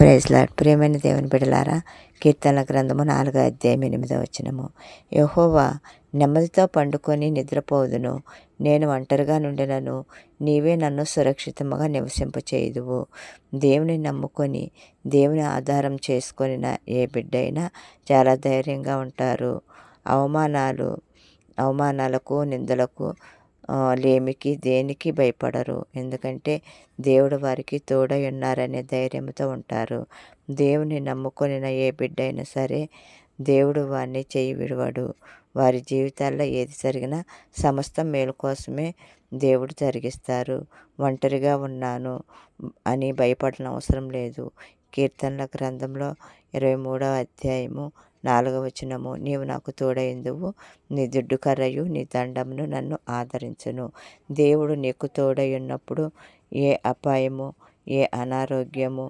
Praise lord. ప్రియమైన దేవుని బిడ్డలారా, కీర్తనల గ్రంథము 4వ అధ్యాయం 8వ వచనము. యెహోవా, నెమ్మదితో పండుకొని నిద్రపోదును, నేను ఒంటరిగా నుండినను నీవే నన్ను సురక్షితముగా నివసింపచేయుదువు. దేవుని నమ్ముకొని దేవుని ఆధారం చేసుకొనిన ఏ బిడ్డైనా చాలా ధైర్యంగా ఉంటారు. అవమానాలకు, నిందలకు, లేమికి, దేనికి భయపడరు. ఎందుకంటే దేవుడు వారికి తోడై ఉన్నారనే ధైర్యంతో ఉంటారు. దేవుని నమ్ముకొనిన ఏ బిడ్డ అయినా సరే దేవుడు వారిని చేయి విడవడు. వారి జీవితాల్లో ఏది జరిగినా సమస్తం మేలు కోసమే దేవుడు జరిగిస్తారు. ఒంటరిగా ఉన్నాను అని భయపడన అవసరం లేదు. కీర్తనల గ్రంథంలో 23వ అధ్యాయము 4వ వచనము. నీవు నాకు తోడైందువు, నీ దుడ్డు కర్రయు నీ దండమును నన్ను ఆదరించును. దేవుడు నీకు తోడై ఉన్నప్పుడు ఏ అపాయము, ఏ అనారోగ్యము,